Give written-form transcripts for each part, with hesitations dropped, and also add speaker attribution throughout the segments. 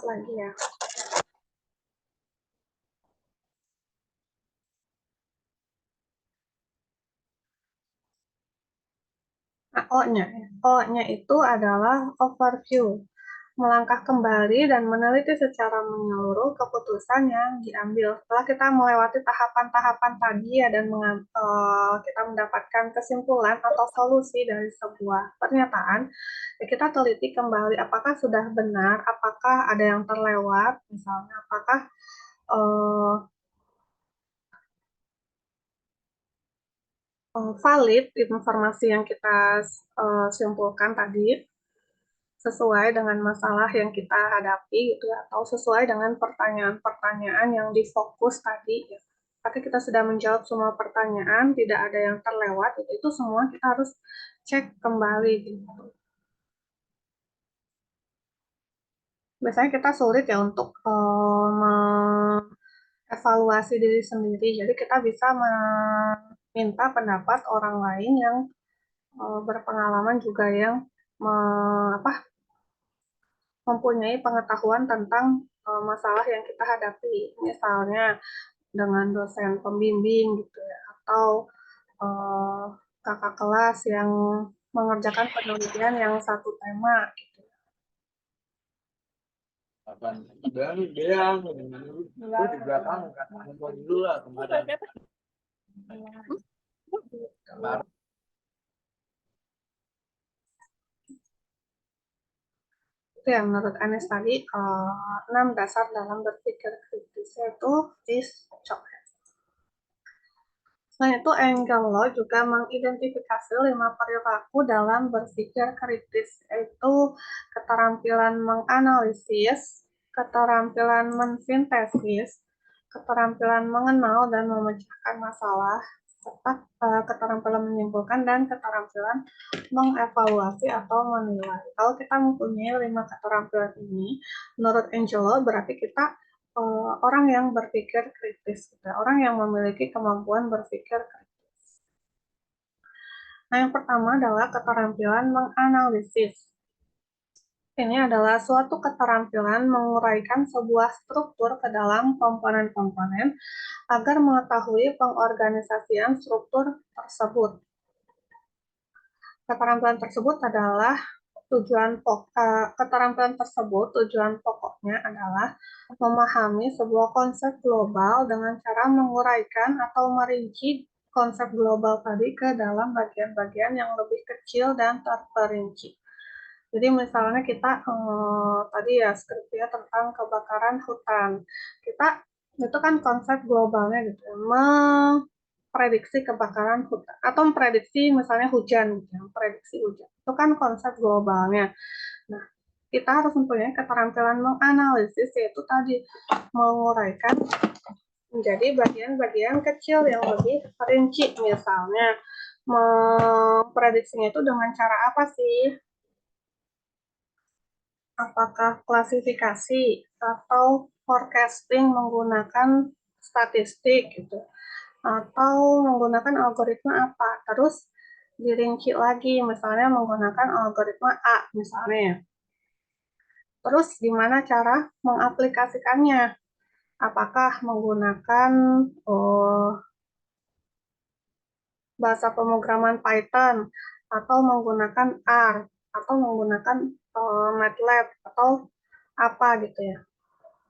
Speaker 1: lagi ya. Nah, O-nya itu adalah overview. Melangkah kembali dan meneliti secara menyeluruh keputusan yang diambil. Setelah kita melewati tahapan-tahapan tadi ya dan kita mendapatkan kesimpulan atau solusi dari sebuah pernyataan, ya kita teliti kembali apakah sudah benar, apakah ada yang terlewat, misalnya apakah uh, valid informasi yang kita simpulkan tadi sesuai dengan masalah yang kita hadapi gitu ya, atau sesuai dengan pertanyaan-pertanyaan yang difokus tadi ya. Tapi kita sudah menjawab semua pertanyaan, tidak ada yang terlewat, itu semua kita harus cek kembali gitu. Biasanya kita sulit ya untuk evaluasi diri sendiri. Jadi kita bisa meminta pendapat orang lain yang berpengalaman juga yang mempunyai pengetahuan tentang masalah yang kita hadapi. Misalnya dengan dosen pembimbing gitu ya, atau uh, kakak kelas yang mengerjakan penelitian yang satu tema gitu.
Speaker 2: Dan dia di belakang handphone dulu lah kemarin.
Speaker 1: Itu yang menurut Anies tadi 6 dasar dalam berpikir kritis, yaitu this shock. Selain itu, Angelo juga mengidentifikasi 5 perilaku dalam berpikir kritis, yaitu keterampilan menganalisis, keterampilan mensintesis, keterampilan mengenal dan memecahkan masalah, serta keterampilan menyimpulkan dan keterampilan mengevaluasi atau menilai. Kalau kita mempunyai 5 keterampilan ini, menurut Angelo berarti kita orang yang berpikir kritis, gitu. Orang yang memiliki kemampuan berpikir kritis. Nah, yang pertama adalah keterampilan menganalisis. Ini adalah suatu keterampilan menguraikan sebuah struktur ke dalam komponen-komponen agar mengetahui pengorganisasian struktur tersebut. Keterampilan tersebut adalah tujuan pokoknya adalah memahami sebuah konsep global dengan cara menguraikan atau merinci konsep global tadi ke dalam bagian-bagian yang lebih kecil dan terperinci. Jadi misalnya kita tadi ya skripnya tentang kebakaran hutan. Kita itu kan konsep globalnya gitu, memprediksi kebakaran hutan atau memprediksi misalnya hujan, gitu, prediksi hujan. Itu kan konsep globalnya. Nah, kita harus mempunyai keterampilan menganalisis, yaitu tadi menguraikan menjadi bagian-bagian kecil yang lebih rinci. Misalnya memprediksinya itu dengan cara apa sih? Apakah klasifikasi atau forecasting menggunakan statistik gitu, atau menggunakan algoritma apa? Terus dirinci lagi, misalnya menggunakan algoritma A misalnya. Terus gimana cara mengaplikasikannya? Apakah menggunakan bahasa pemrograman Python, atau menggunakan R, atau menggunakan MATLAB, atau apa gitu ya.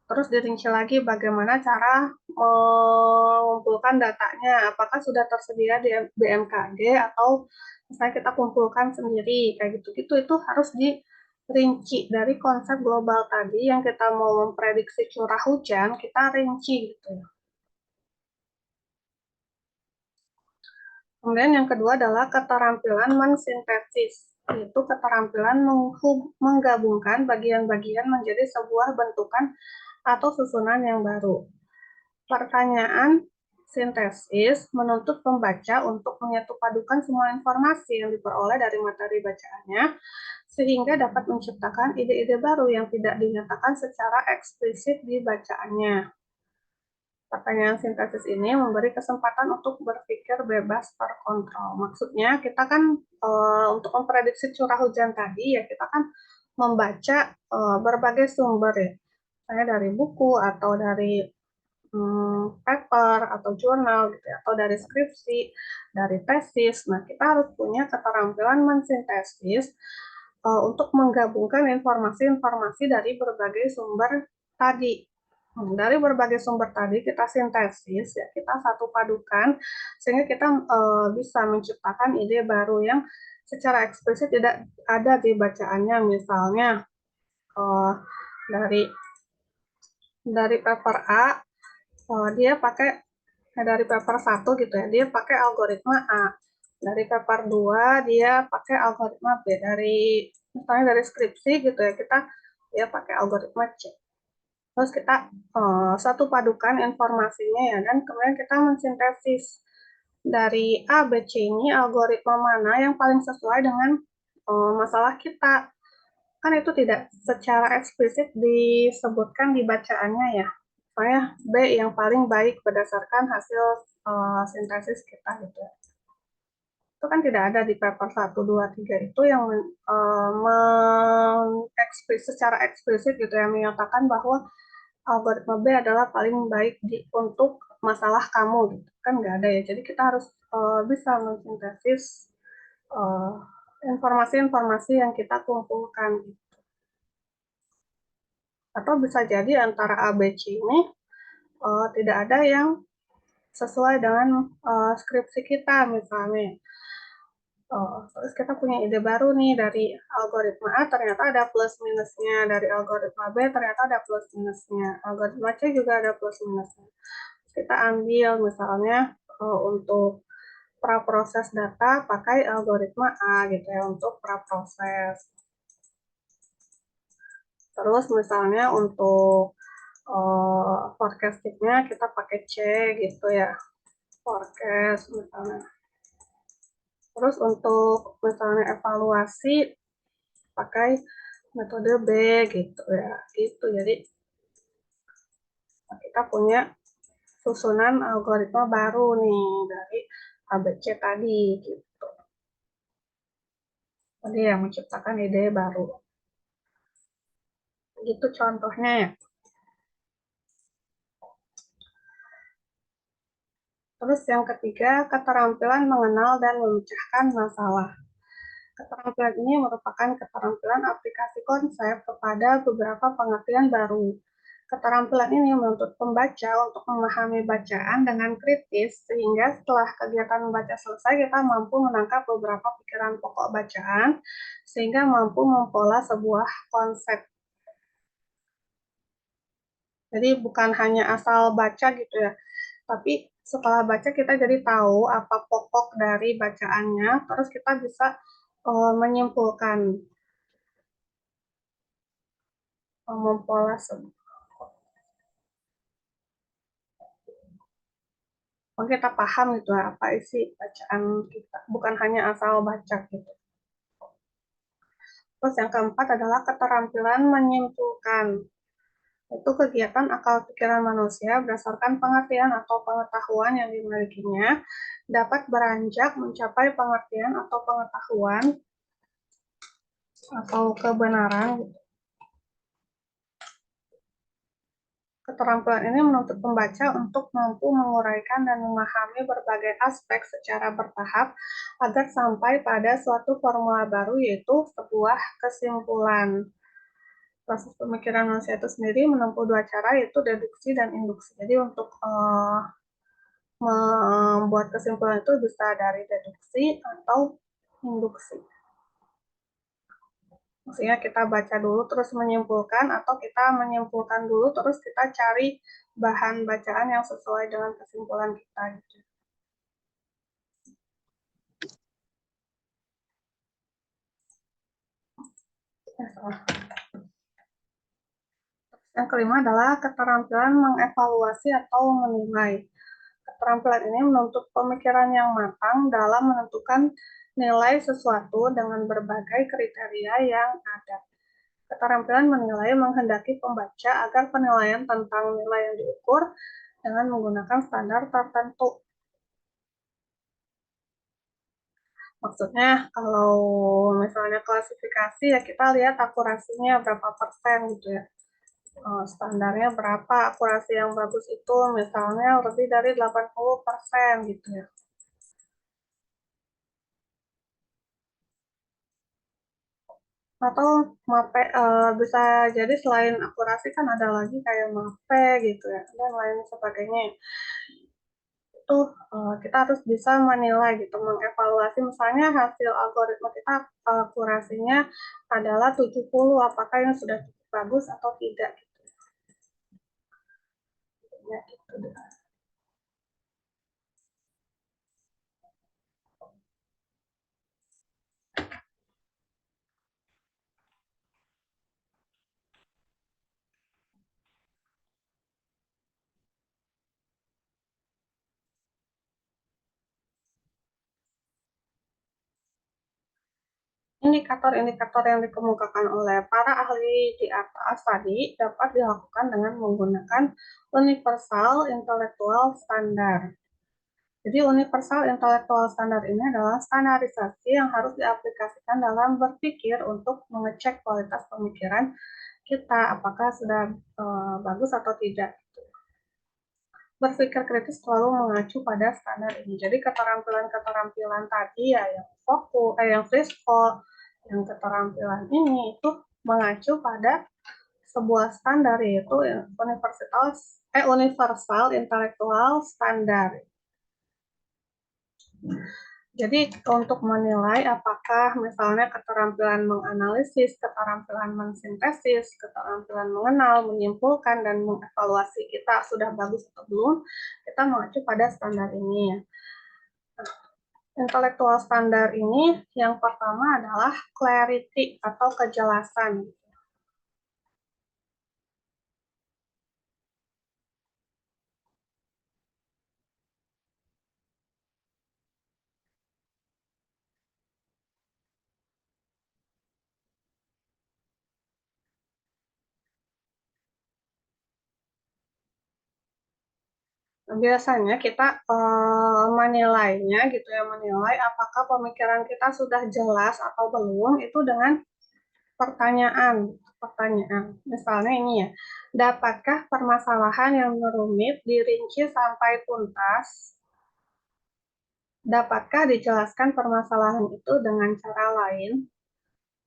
Speaker 1: Terus dirinci lagi bagaimana cara mengumpulkan datanya, apakah sudah tersedia di BMKG atau misalnya kita kumpulkan sendiri, kayak gitu-gitu. Itu harus dirinci dari konsep global tadi yang kita mau memprediksi curah hujan, kita rinci gitu ya. Kemudian yang kedua adalah keterampilan mensintesis, yaitu keterampilan menggabungkan bagian-bagian menjadi sebuah bentukan atau susunan yang baru. Pertanyaan sintesis menuntut pembaca untuk menyatupadukan semua informasi yang diperoleh dari materi bacaannya, sehingga dapat menciptakan ide-ide baru yang tidak dinyatakan secara eksplisit di bacaannya. Pertanyaan sintesis ini memberi kesempatan untuk berpikir bebas terkontrol. Maksudnya kita kan untuk memprediksi curah hujan tadi ya kita kan membaca berbagai sumber ya. misalnya dari buku atau dari paper atau jurnal gitu ya, atau dari skripsi, dari tesis. Nah, kita harus punya keterampilan mensintesis untuk menggabungkan informasi-informasi dari berbagai sumber tadi. Dari berbagai sumber tadi kita sintesis ya, kita satu padukan sehingga kita bisa menciptakan ide baru yang secara eksplisit tidak ada di bacaannya. Misalnya uh, dari paper A, dia pakai dari paper satu gitu ya, dia pakai algoritma A. Dari paper 2 dia pakai algoritma B. Dari misalnya dari skripsi gitu ya, kita dia pakai algoritma C. Terus kita satu padukan informasinya ya, dan kemudian kita mensintesis dari A, B, C ini algoritma mana yang paling sesuai dengan masalah kita. Kan itu tidak secara eksplisit disebutkan di bacaannya ya. Soalnya B yang paling baik berdasarkan hasil sintesis kita gitu. Itu kan tidak ada di paper 1, 2, 3 itu yang secara eksplisit gitu ya menyatakan bahwa algoritma B adalah paling baik untuk masalah kamu gitu. Kan nggak ada ya. Jadi kita harus bisa mensintesis uh, informasi-informasi yang kita kumpulkan. Atau bisa jadi antara A, B, C ini tidak ada yang sesuai dengan skripsi kita misalnya. Terus kita punya ide baru nih dari algoritma A ternyata ada plus minusnya, dari algoritma B ternyata ada plus minusnya, algoritma C juga ada plus minusnya. Kita ambil misalnya untuk praproses data pakai algoritma A gitu ya untuk praproses. Terus misalnya untuk forecastingnya kita pakai C gitu ya, forecast misalnya. Terus untuk misalnya evaluasi pakai metode B gitu ya, gitu. Jadi kita punya susunan algoritma baru nih dari ABC tadi gitu. Jadi yang menciptakan ide baru. Gitu contohnya ya. Terus yang ketiga, keterampilan mengenal dan memecahkan masalah. Keterampilan ini merupakan keterampilan aplikasi konsep kepada beberapa pengertian baru. Keterampilan ini menuntut pembaca untuk memahami bacaan dengan kritis, sehingga setelah kegiatan membaca selesai, kita mampu menangkap beberapa pikiran pokok bacaan, sehingga mampu mempola sebuah konsep. Jadi bukan hanya asal baca gitu ya, tapi setelah baca kita jadi tahu apa pokok dari bacaannya, terus kita bisa menyimpulkan, mempola oh, kita paham gitu ya, apa isi bacaan kita, bukan hanya asal baca gitu. Terus yang keempat adalah keterampilan menyimpulkan. Itu kegiatan akal pikiran manusia berdasarkan pengertian atau pengetahuan yang dimilikinya dapat beranjak mencapai pengertian atau pengetahuan atau kebenaran. Keterampilan ini menuntut pembaca untuk mampu menguraikan dan memahami berbagai aspek secara bertahap agar sampai pada suatu formula baru, yaitu sebuah kesimpulan. Proses pemikiran manusia itu sendiri menempuh dua cara, yaitu deduksi dan induksi. Jadi untuk membuat kesimpulan itu bisa dari deduksi atau induksi. Maksudnya kita baca dulu terus menyimpulkan, atau kita menyimpulkan dulu terus kita cari bahan bacaan yang sesuai dengan kesimpulan kita gitu. Yang kelima adalah keterampilan mengevaluasi atau menilai. Keterampilan ini menuntut pemikiran yang matang dalam menentukan nilai sesuatu dengan berbagai kriteria yang ada. Keterampilan menilai menghendaki pembaca agar penilaian tentang nilai yang diukur dengan menggunakan standar tertentu. Maksudnya kalau misalnya klasifikasi ya kita lihat akurasinya berapa persen gitu ya. Standarnya berapa, akurasi yang bagus itu misalnya lebih dari 80% gitu ya. Atau MAPE, bisa jadi selain akurasi kan ada lagi kayak MAPE gitu ya, dan lain sebagainya. Itu kita harus bisa menilai gitu, mengevaluasi misalnya hasil algoritma kita akurasinya adalah 70, apakah ini sudah cukup bagus atau tidak gitu. Ya, gitu. Indikator-indikator yang dikemukakan oleh para ahli di atas tadi dapat dilakukan dengan menggunakan Universal Intellectual Standard. Jadi Universal Intellectual Standard ini adalah standarisasi yang harus diaplikasikan dalam berpikir untuk mengecek kualitas pemikiran kita, apakah sudah bagus atau tidak. Berpikir kritis selalu mengacu pada standar ini. Jadi keterampilan-keterampilan tadi ya yang fokus, yang Frisco, yang keterampilan ini itu mengacu pada sebuah standar yaitu universal intellectual standard. Jadi untuk menilai apakah misalnya keterampilan menganalisis, keterampilan mensintesis, keterampilan mengenal, menyimpulkan, dan mengevaluasi kita sudah bagus atau belum, kita mengacu pada standar ini. Intelektual standar ini yang pertama adalah clarity atau kejelasan. Biasanya kita menilainya gitu ya, menilai apakah pemikiran kita sudah jelas atau belum itu dengan pertanyaan. Misalnya ini ya, dapatkah permasalahan yang rumit dirinci sampai tuntas? Dapatkah dijelaskan permasalahan itu dengan cara lain?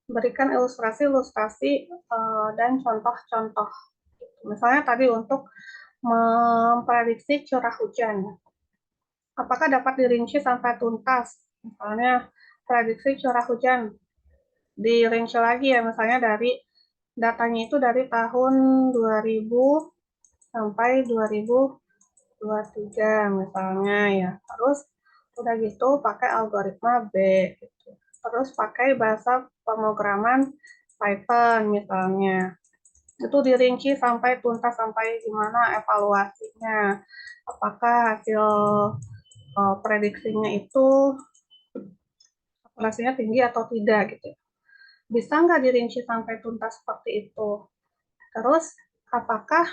Speaker 1: Berikan ilustrasi-ilustrasi dan contoh-contoh. Misalnya tadi untuk memprediksi curah hujan. Apakah dapat dirinci sampai tuntas? Misalnya prediksi curah hujan dirinci lagi ya, misalnya dari datanya itu dari tahun 2000 sampai 2023 misalnya ya. Terus udah gitu pakai algoritma B gitu. Terus pakai bahasa pemrograman Python misalnya. Itu dirinci sampai tuntas sampai gimana evaluasinya. Apakah hasil prediksinya itu akurasinya tinggi atau tidak gitu. Bisa nggak dirinci sampai tuntas seperti itu? Terus apakah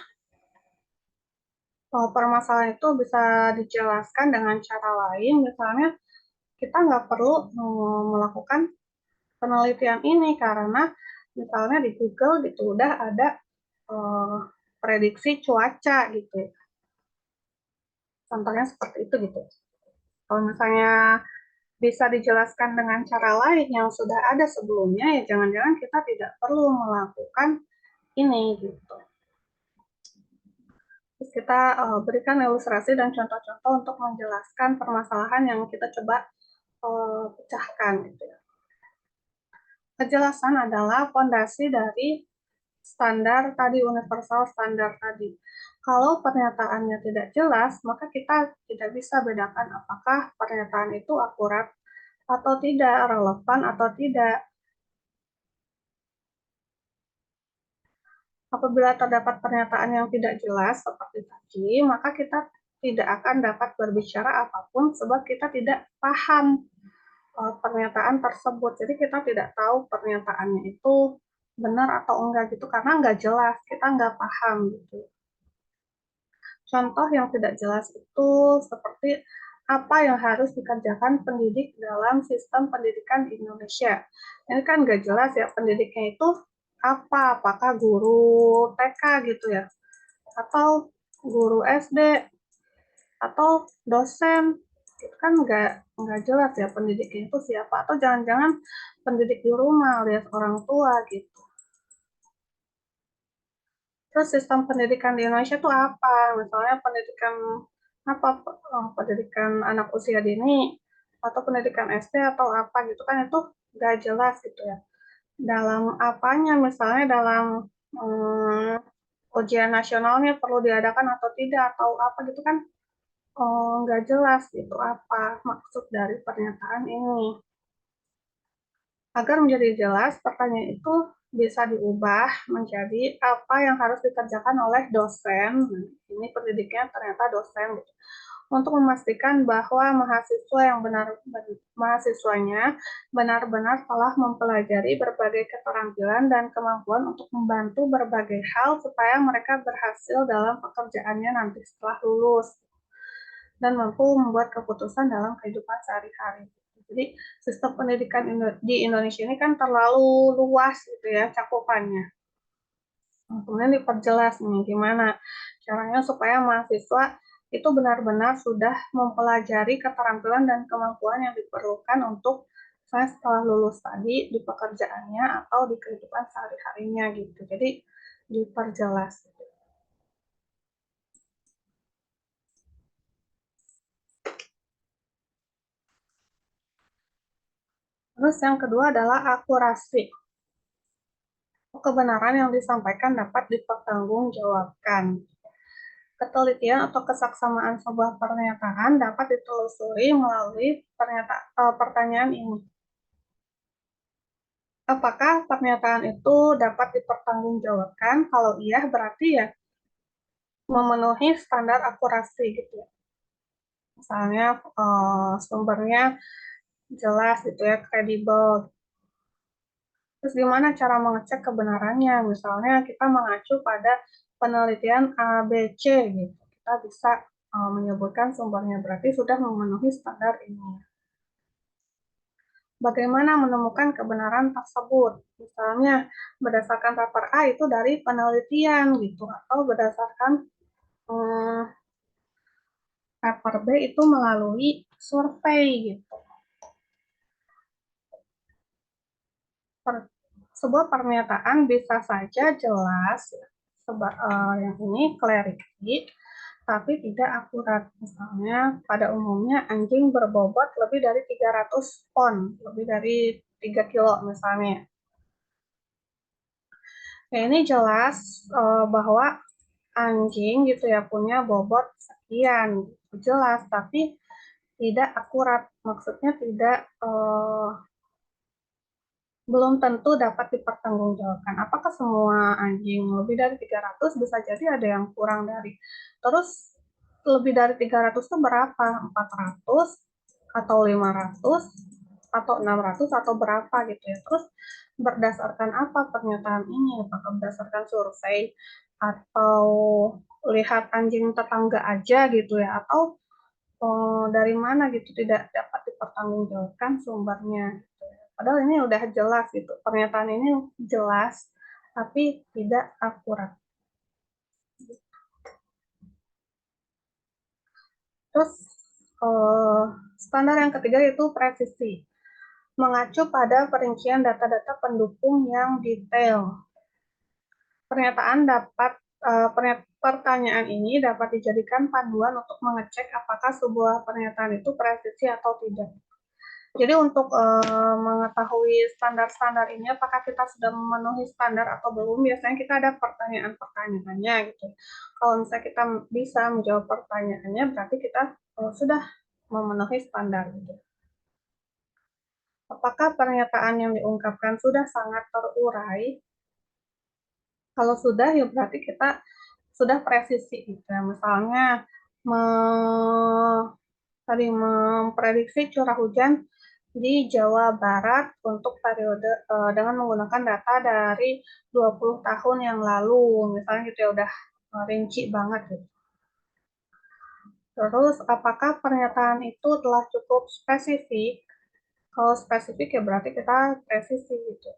Speaker 1: permasalahan itu bisa dijelaskan dengan cara lain? Misalnya kita nggak perlu melakukan penelitian ini karena misalnya di Google gitu udah ada prediksi cuaca gitu. Contohnya seperti itu gitu. Kalau misalnya bisa dijelaskan dengan cara lain yang sudah ada sebelumnya, ya jangan-jangan kita tidak perlu melakukan ini gitu. Terus kita berikan ilustrasi dan contoh-contoh untuk menjelaskan permasalahan yang kita coba pecahkan gitu ya. Kejelasan adalah fondasi dari standar tadi, universal standar tadi. Kalau pernyataannya tidak jelas, maka kita tidak bisa bedakan apakah pernyataan itu akurat atau tidak, relevan atau tidak. Apabila terdapat pernyataan yang tidak jelas seperti tadi, maka kita tidak akan dapat berbicara apapun sebab kita tidak paham pernyataan tersebut. Jadi kita tidak tahu pernyataannya itu benar atau enggak gitu karena enggak jelas, kita enggak paham gitu. Contoh yang tidak jelas itu seperti apa yang harus dikerjakan pendidik dalam sistem pendidikan di Indonesia. Ini kan nggak jelas ya pendidiknya itu apa, apakah guru TK gitu ya, atau guru SD, atau dosen. Itu kan nggak jelas ya pendidiknya itu siapa, atau jangan-jangan pendidik di rumah alias orang tua gitu. Terus sistem pendidikan di Indonesia itu apa? Misalnya pendidikan apa, pendidikan anak usia dini atau pendidikan SD atau apa gitu kan, itu nggak jelas gitu ya. Dalam apanya, misalnya dalam ujian nasionalnya perlu diadakan atau tidak atau apa gitu kan, nggak jelas gitu apa maksud dari pernyataan ini. Agar menjadi jelas, pertanyaan itu bisa diubah menjadi apa yang harus dikerjakan oleh dosen. Ini pendidiknya ternyata dosen, gitu. Untuk memastikan bahwa mahasiswanya benar-benar telah mempelajari berbagai keterampilan dan kemampuan untuk membantu berbagai hal supaya mereka berhasil dalam pekerjaannya nanti setelah lulus dan mampu membuat keputusan dalam kehidupan sehari-hari. Jadi sistem pendidikan di Indonesia ini kan terlalu luas gitu ya cakupannya. Kemudian diperjelas nih gimana caranya supaya mahasiswa itu benar-benar sudah mempelajari keterampilan dan kemampuan yang diperlukan untuk saya setelah lulus tadi di pekerjaannya atau di kehidupan sehari-harinya gitu. Jadi diperjelas. Terus yang kedua adalah akurasi. Kebenaran yang disampaikan dapat dipertanggungjawabkan. Ketelitian atau kesaksamaan sebuah pernyataan dapat ditelusuri melalui pertanyaan ini. Apakah pernyataan itu dapat dipertanggungjawabkan? Kalau iya, berarti ya memenuhi standar akurasi gitu ya. Misalnya sumbernya jelas gitu ya, kredibel. Terus gimana cara mengecek kebenarannya? Misalnya kita mengacu pada penelitian ABC gitu. Kita bisa menyebutkan sumbernya, berarti sudah memenuhi standar ini. Bagaimana menemukan kebenaran tersebut? Misalnya berdasarkan paper A itu dari penelitian gitu, atau berdasarkan hmm, paper B itu melalui survei gitu. Sebuah pernyataan bisa saja jelas, yang ini clarity, tapi tidak akurat. Misalnya, pada umumnya anjing berbobot lebih dari 300 pon, lebih dari 3 kilo misalnya. Ya, ini jelas bahwa anjing gitu ya punya bobot sekian, jelas, tapi tidak akurat. Maksudnya tidak belum tentu dapat dipertanggungjawabkan. Apakah semua anjing lebih dari 300? Bisa jadi ada yang kurang dari. Terus lebih dari 300 itu berapa? 400 atau 500 atau 600 atau berapa gitu ya. Terus berdasarkan apa pernyataan ini? Apakah berdasarkan survei atau lihat anjing tetangga aja gitu ya, atau dari mana gitu, tidak dapat dipertanggungjawabkan sumbernya. Padahal ini udah jelas gitu, pernyataan ini jelas tapi tidak akurat. Terus standar yang ketiga yaitu presisi, mengacu pada perincian data-data pendukung yang detail. Pernyataan dapat Pertanyaan ini dapat dijadikan panduan untuk mengecek apakah sebuah pernyataan itu presisi atau tidak. Jadi untuk mengetahui standar-standar ini, apakah kita sudah memenuhi standar atau belum, biasanya kita ada pertanyaan-pertanyaannya gitu. Kalau misalnya kita bisa menjawab pertanyaannya, berarti kita sudah memenuhi standar gitu. Apakah pernyataan yang diungkapkan sudah sangat terurai? Kalau sudah, ya berarti kita sudah presisi gitu ya. Misalnya memprediksi curah hujan di Jawa Barat untuk periode dengan menggunakan data dari 20 tahun yang lalu, misalnya gitu ya, udah rinci banget gitu. Terus apakah pernyataan itu telah cukup spesifik? Kalau spesifik ya berarti kita presisi gitu.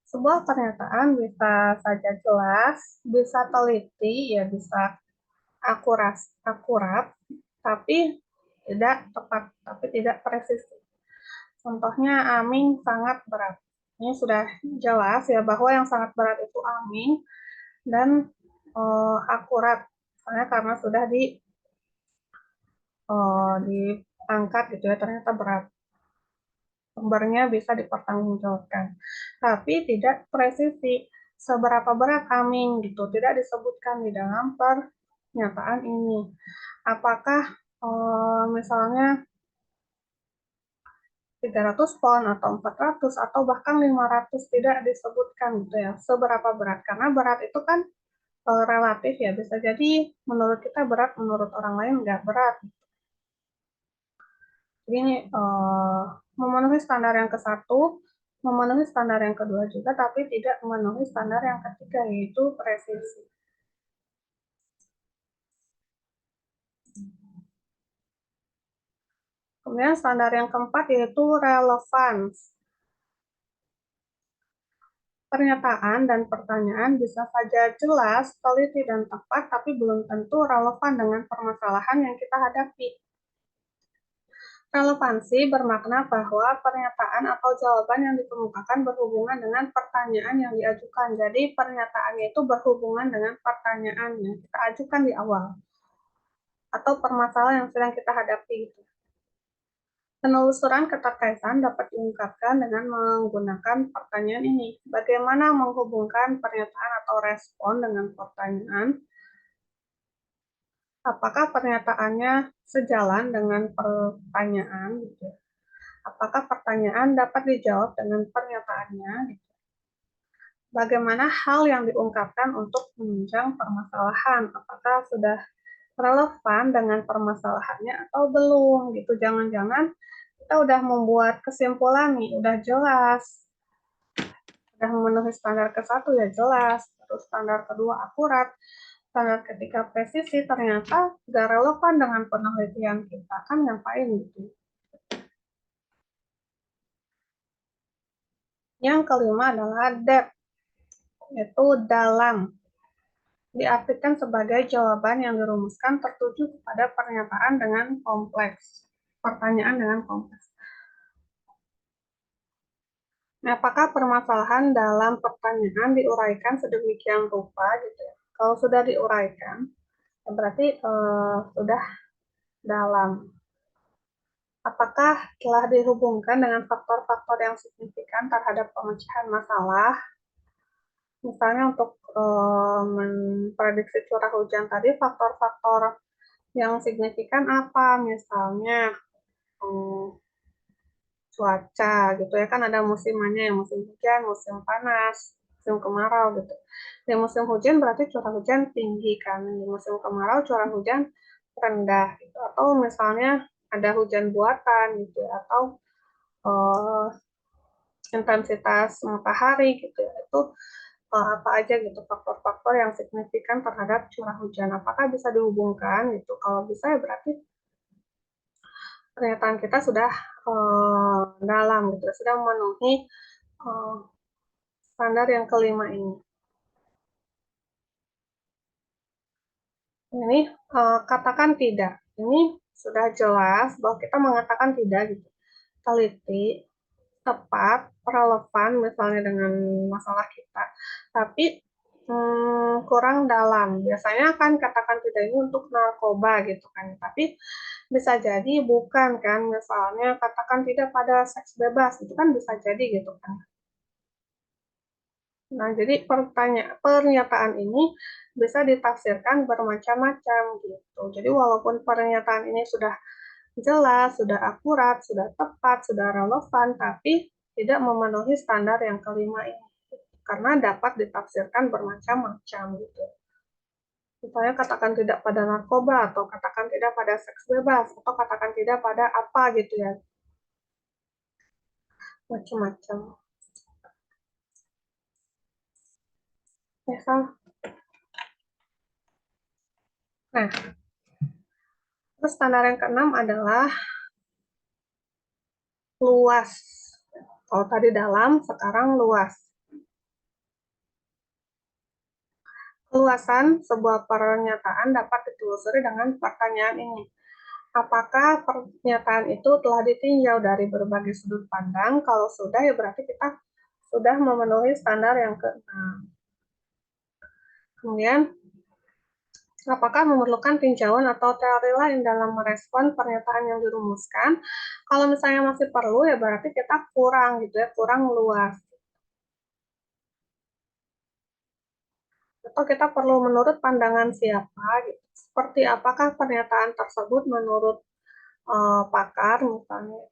Speaker 1: Sebuah pernyataan bisa saja jelas, bisa teliti, ya bisa akurat, tapi tidak tepat, tapi tidak presisi. Contohnya Aming sangat berat. Ini sudah jelas ya bahwa yang sangat berat itu Aming dan akurat, karena sudah diangkat gitu ya, ternyata berat. Sumbernya bisa dipertanggungjawabkan, tapi tidak presisi seberapa berat Aming gitu, tidak disebutkan di dalam pernyataan ini. Apakah misalnya 300 pon atau 400 atau bahkan 500, tidak disebutkan gitu ya, seberapa berat. Karena berat itu kan relatif ya, bisa jadi menurut kita berat, menurut orang lain nggak berat. Jadi ini memenuhi standar yang ke-1, memenuhi standar yang kedua juga, tapi tidak memenuhi standar yang ketiga, yaitu presisi. Kemudian standar yang keempat yaitu relevance. Pernyataan dan pertanyaan bisa saja jelas, teliti, dan tepat, tapi belum tentu relevan dengan permasalahan yang kita hadapi. Relevansi bermakna bahwa pernyataan atau jawaban yang dikemukakan berhubungan dengan pertanyaan yang diajukan. Jadi pernyataannya itu berhubungan dengan pertanyaan yang kita ajukan di awal atau permasalahan yang sedang kita hadapi. Penelusuran keterkaitan dapat diungkapkan dengan menggunakan pertanyaan ini. Bagaimana menghubungkan pernyataan atau respon dengan pertanyaan? Apakah pernyataannya sejalan dengan pertanyaan? Gitu. Apakah pertanyaan dapat dijawab dengan pernyataannya? Gitu. Bagaimana hal yang diungkapkan untuk menunjang permasalahan? Apakah sudah relevan dengan permasalahannya atau belum? Gitu. Jangan-jangan kita udah membuat kesimpulan nih, udah jelas, udah memenuhi standar ke-1 ya jelas, terus standar kedua akurat, standar ketiga presisi, ternyata gak relevan dengan penelitian kita, kan ngapain gitu. Yang kelima adalah depth, yaitu dalam. Diartikan sebagai jawaban yang dirumuskan tertuju kepada pernyataan dengan kompleks, pertanyaan dengan kompleks. Nah, apakah permasalahan dalam pertanyaan diuraikan sedemikian rupa gitu ya? Kalau sudah diuraikan, berarti sudah dalam. Apakah telah dihubungkan dengan faktor-faktor yang signifikan terhadap pemecahan masalah? Misalnya untuk memprediksi curah hujan tadi, faktor-faktor yang signifikan apa? Misalnya cuaca gitu ya, kan ada musimannya, musim hujan, musim panas, musim kemarau gitu. Di musim hujan berarti curah hujan tinggi kan, di musim kemarau curah hujan rendah gitu. Atau misalnya ada hujan buatan gitu ya, atau uh, intensitas matahari gitu ya, itu apa aja gitu faktor-faktor yang signifikan terhadap curah hujan. Apakah bisa dihubungkan gitu? Kalau bisa ya berarti pernyataan kita sudah dalam gitu, sudah memenuhi standar yang kelima ini. Ini katakan tidak. Ini sudah jelas bahwa kita mengatakan tidak gitu. Teliti, tepat, relevan misalnya dengan masalah kita, tapi kurang dalam. Biasanya kan katakan tidak ini untuk narkoba gitu kan, tapi bisa jadi bukan kan, misalnya katakan tidak pada seks bebas, itu kan bisa jadi gitu kan. Nah, jadi pernyataan ini bisa ditafsirkan bermacam-macam gitu. Jadi walaupun pernyataan ini sudah jelas, sudah akurat, sudah tepat, sudah relevan, tapi tidak memenuhi standar yang kelima ini. Karena dapat ditafsirkan bermacam-macam gitu. Misalnya katakan tidak pada narkoba, atau katakan tidak pada seks bebas, atau katakan tidak pada apa gitu ya. Macam-macam. Ya, salah. Nah, terus standar yang keenam adalah luas. Kalau tadi dalam, sekarang luas. Keluasan sebuah pernyataan dapat ditelusuri dengan pertanyaan ini. Apakah pernyataan itu telah ditinjau dari berbagai sudut pandang? Kalau sudah, ya berarti kita sudah memenuhi standar yang keenam. Kemudian, apakah memerlukan tinjauan atau teori lain dalam merespon pernyataan yang dirumuskan? Kalau misalnya masih perlu, ya berarti kita kurang gitu ya, kurang luas. Atau kita perlu menurut pandangan siapa gitu. Seperti apakah pernyataan tersebut menurut pakar misalnya.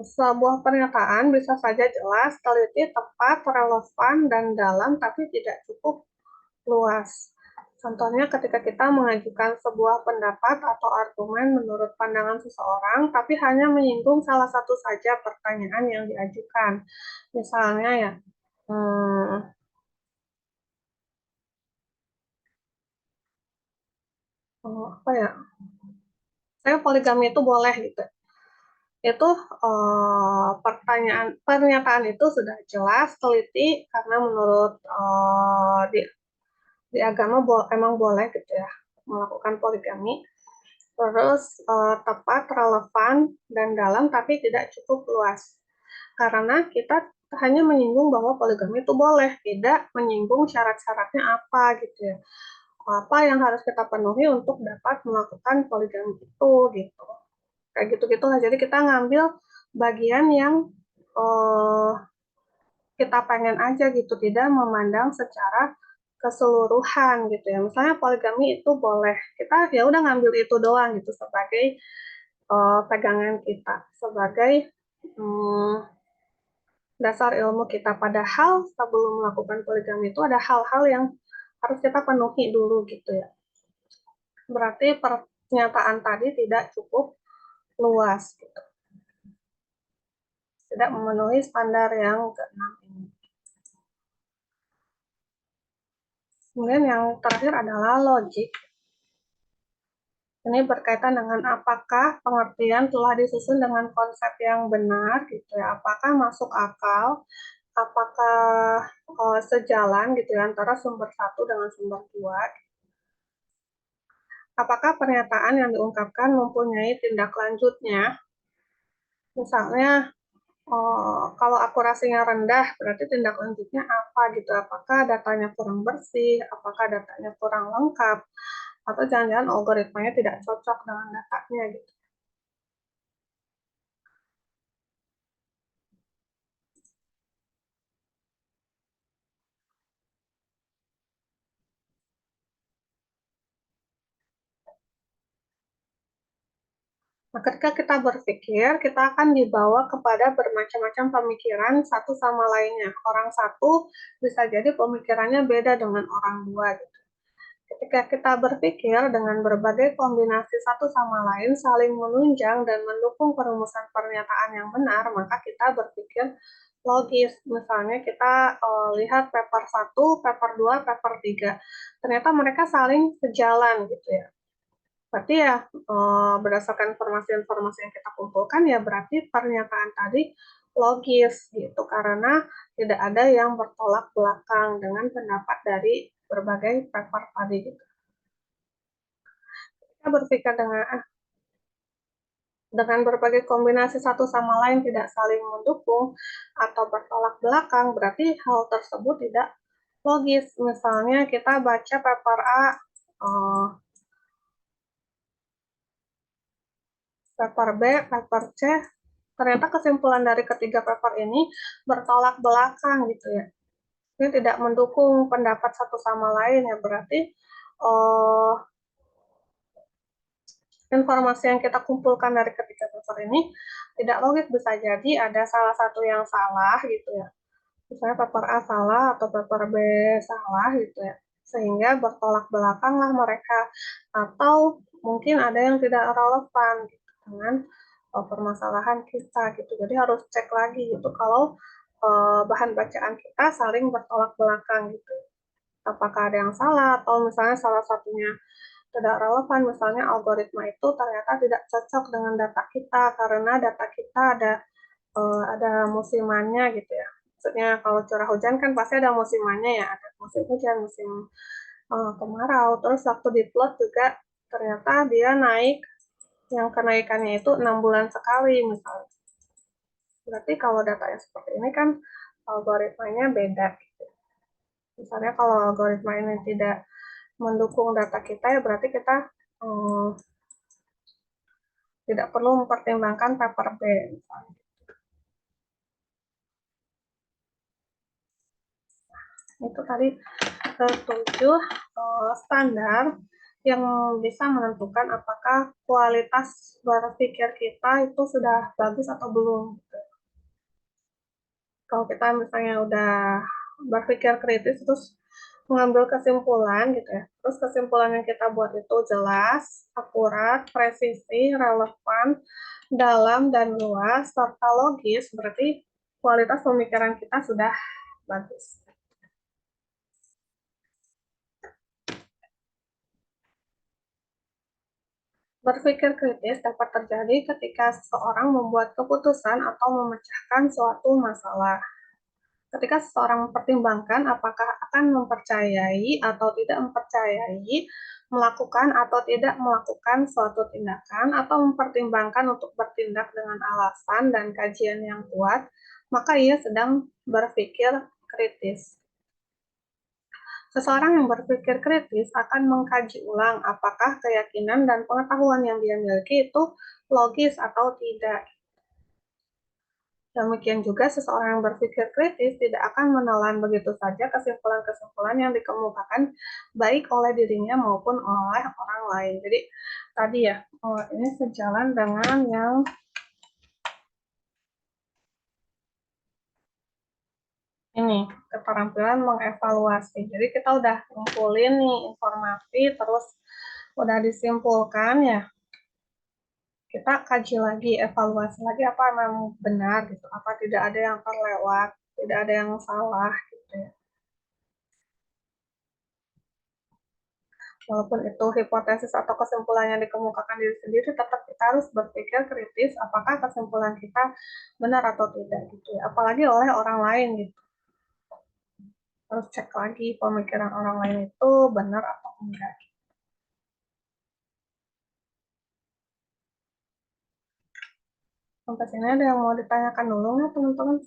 Speaker 1: Sebuah pernyataan bisa saja jelas, teliti, tepat, relevan, dan dalam, tapi tidak cukup luas. Contohnya ketika kita mengajukan sebuah pendapat atau argumen menurut pandangan seseorang, tapi hanya menyinggung salah satu saja pertanyaan yang diajukan. Misalnya ya, apa ya, saya poligami itu boleh gitu. Itu pernyataan itu sudah jelas, teliti, karena menurut di agama emang boleh gitu ya melakukan poligami. Terus tepat, relevan, dan dalam, tapi tidak cukup luas. Karena kita hanya menyinggung bahwa poligami itu boleh, tidak menyinggung syarat-syaratnya apa gitu ya. Apa yang harus kita penuhi untuk dapat melakukan poligami itu gitu. Kayak gitu-gitu lah. Jadi kita ngambil bagian yang uh, kita pengen aja gitu, tidak memandang secara keseluruhan gitu ya. Misalnya poligami itu boleh, kita ya udah ngambil itu doang gitu sebagai pegangan kita, sebagai um, dasar ilmu kita. Padahal sebelum melakukan poligami itu ada hal-hal yang harus kita penuhi dulu gitu ya. Berarti pernyataan tadi tidak cukup luas gitu. Tidak memenuhi standar yang keenam ini. Kemudian yang terakhir adalah logik. Ini berkaitan dengan apakah pengertian telah disusun dengan konsep yang benar gitu ya, apakah masuk akal, apakah sejalan gitu ya antara sumber satu dengan sumber dua, apakah pernyataan yang diungkapkan mempunyai tindak lanjutnya, misalnya kalau akurasinya rendah berarti tindak lanjutnya apa gitu, apakah datanya kurang bersih, apakah datanya kurang lengkap, atau jangan-jangan algoritmanya tidak cocok dengan datanya gitu. Nah, ketika kita berpikir, kita akan dibawa kepada bermacam-macam pemikiran satu sama lainnya. Orang satu bisa jadi pemikirannya beda dengan orang dua. Gitu. Ketika kita berpikir dengan berbagai kombinasi satu sama lain, saling menunjang dan mendukung perumusan pernyataan yang benar, maka kita berpikir logis. Misalnya kita lihat paper 1, paper 2, paper 3. Ternyata mereka saling sejalan gitu ya. Berarti ya berdasarkan informasi-informasi yang kita kumpulkan ya berarti pernyataan tadi logis gitu karena tidak ada yang bertolak belakang dengan pendapat dari berbagai paper tadi gitu. Kita berpikir dengan berbagai kombinasi satu sama lain tidak saling mendukung atau bertolak belakang, berarti hal tersebut tidak logis. Misalnya kita baca paper A, paper B, paper C, ternyata kesimpulan dari ketiga paper ini bertolak belakang gitu ya. Ini tidak mendukung pendapat satu sama lain ya, berarti uh, informasi yang kita kumpulkan dari ketiga paper ini tidak logis, bisa jadi ada salah satu yang salah gitu ya. Misalnya paper A salah atau paper B salah gitu ya. Sehingga bertolak belakang lah mereka. Atau mungkin ada yang tidak relevan gitu, dengan permasalahan kita gitu. Jadi harus cek lagi gitu kalau bahan bacaan kita saling bertolak belakang gitu. Apakah ada yang salah atau misalnya salah satunya tidak relevan. Misalnya algoritma itu ternyata tidak cocok dengan data kita karena data kita ada musimannya gitu ya. Maksudnya kalau curah hujan kan pasti ada musimannya ya, ada musim hujan, musim kemarau. Terus waktu diplot juga ternyata dia naik, yang kenaikannya itu 6 bulan sekali misalnya. Berarti kalau datanya seperti ini kan algoritmanya beda. Misalnya kalau algoritma ini tidak mendukung data kita ya berarti kita hmm, tidak perlu mempertimbangkan paper B misalnya. Itu tadi ketujuh standar yang bisa menentukan apakah kualitas berpikir kita itu sudah bagus atau belum. Kalau kita misalnya udah berpikir kritis terus mengambil kesimpulan gitu ya. Terus kesimpulan yang kita buat itu jelas, akurat, presisi, relevan, dalam dan luas, serta logis, berarti kualitas pemikiran kita sudah bagus. Berpikir kritis dapat terjadi ketika seseorang membuat keputusan atau memecahkan suatu masalah. Ketika seseorang mempertimbangkan apakah akan mempercayai atau tidak mempercayai, melakukan atau tidak melakukan suatu tindakan, atau mempertimbangkan untuk bertindak dengan alasan dan kajian yang kuat, maka ia sedang berpikir kritis. Seseorang yang berpikir kritis akan mengkaji ulang apakah keyakinan dan pengetahuan yang dia miliki itu logis atau tidak. Demikian juga seseorang yang berpikir kritis tidak akan menelan begitu saja kesimpulan-kesimpulan yang dikemukakan baik oleh dirinya maupun oleh orang lain. Jadi tadi ya, ini sejalan dengan yang ini, keterampilan mengevaluasi. Jadi kita udah ngumpulin nih informasi, terus udah disimpulkan ya, kita kaji lagi, evaluasi lagi apa memang benar gitu, apa tidak ada yang terlewat, tidak ada yang salah gitu ya. Walaupun itu hipotesis atau kesimpulan yang dikemukakan diri sendiri, tetap kita harus berpikir kritis apakah kesimpulan kita benar atau tidak gitu ya. Apalagi oleh orang lain gitu. Harus cek lagi pemikiran orang lain itu benar atau enggak. Sampai sini ada yang mau ditanyakan dulu nggak teman-teman?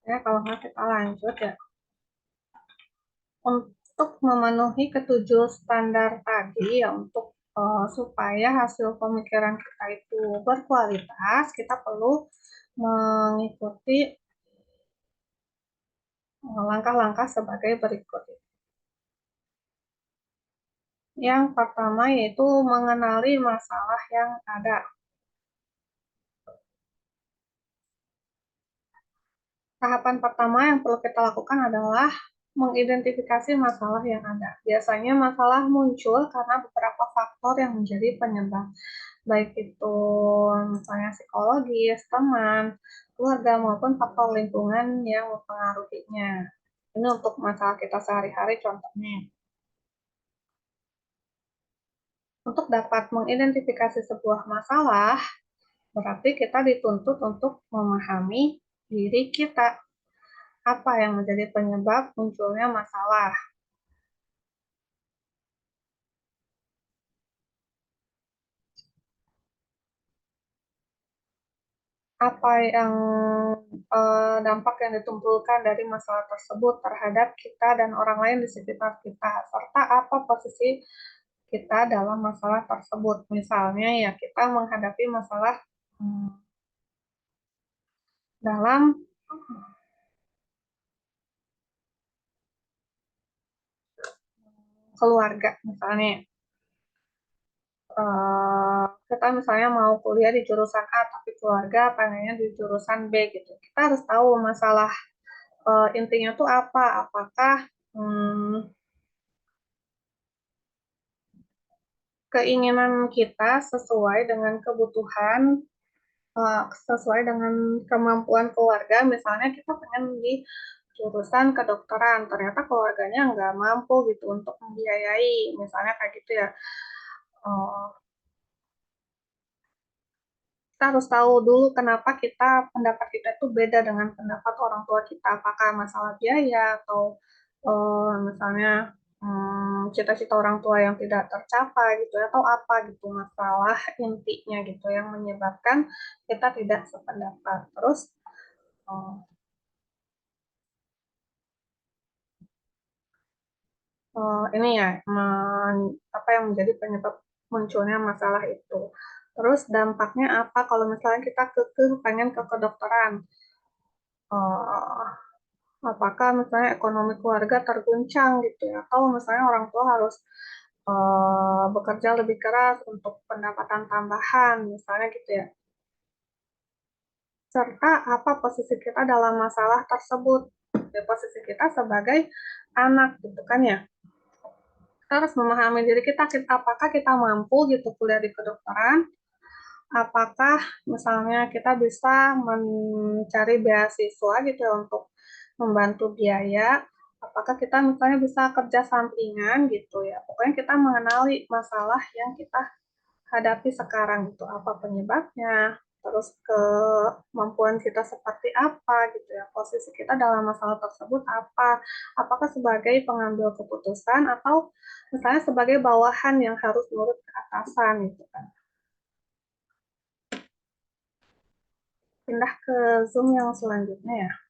Speaker 1: Ya, kalau nggak kita lanjut ya. Untuk memenuhi ketujuh standar tadi ya, untuk supaya hasil pemikiran kita itu berkualitas, kita perlu mengikuti langkah-langkah sebagai berikut. Yang pertama yaitu mengenali masalah yang ada. Tahapan pertama yang perlu kita lakukan adalah mengidentifikasi masalah yang ada. Biasanya masalah muncul karena beberapa faktor yang menjadi penyebab, baik itu misalnya psikologis, teman, keluarga, maupun faktor lingkungan yang mempengaruhinya. Ini untuk masalah kita sehari-hari contohnya. Untuk dapat mengidentifikasi sebuah masalah, berarti kita dituntut untuk memahami diri kita. Apa yang menjadi penyebab munculnya masalah? Apa yang dampak yang ditimbulkan dari masalah tersebut terhadap kita dan orang lain di sekitar kita, serta apa posisi kita dalam masalah tersebut. Misalnya ya kita menghadapi masalah dalam keluarga, misalnya kita misalnya mau kuliah di jurusan A, tapi keluarga pengennya di jurusan B gitu. Kita harus tahu masalah intinya tuh apa. Apakah keinginan kita sesuai dengan kebutuhan, sesuai dengan kemampuan keluarga. Misalnya kita pengen di jurusan kedokteran, ternyata keluarganya nggak mampu gitu untuk membiayai, misalnya kayak gitu ya. Eh, kita harus tahu dulu kenapa pendapat kita itu beda dengan pendapat orang tua kita, apakah masalah biaya atau misalnya cita-cita orang tua yang tidak tercapai gitu ya, atau apa gitu masalah intinya gitu yang menyebabkan kita tidak sependapat. Terus eh, ini ya apa yang menjadi penyebab munculnya masalah itu. Terus dampaknya apa kalau misalnya kita kekeh pengen ke kedokteran? Eh, Apakah misalnya ekonomi keluarga terguncang gitu ya, atau misalnya orang tua harus bekerja lebih keras untuk pendapatan tambahan, misalnya gitu ya. Serta apa posisi kita dalam masalah tersebut, ya, posisi kita sebagai anak gitu kan ya. Kita harus memahami diri kita, apakah kita mampu gitu kuliah di kedokteran, apakah misalnya kita bisa mencari beasiswa gitu ya untuk membantu biaya, apakah kita misalnya bisa kerja sampingan gitu ya. Pokoknya kita mengenali masalah yang kita hadapi sekarang itu apa penyebabnya, terus kemampuan kita seperti apa gitu ya, posisi kita dalam masalah tersebut apa, apakah sebagai pengambil keputusan atau misalnya sebagai bawahan yang harus nurut ke atasan gitu kan. Pindah ke Zoom yang selanjutnya ya.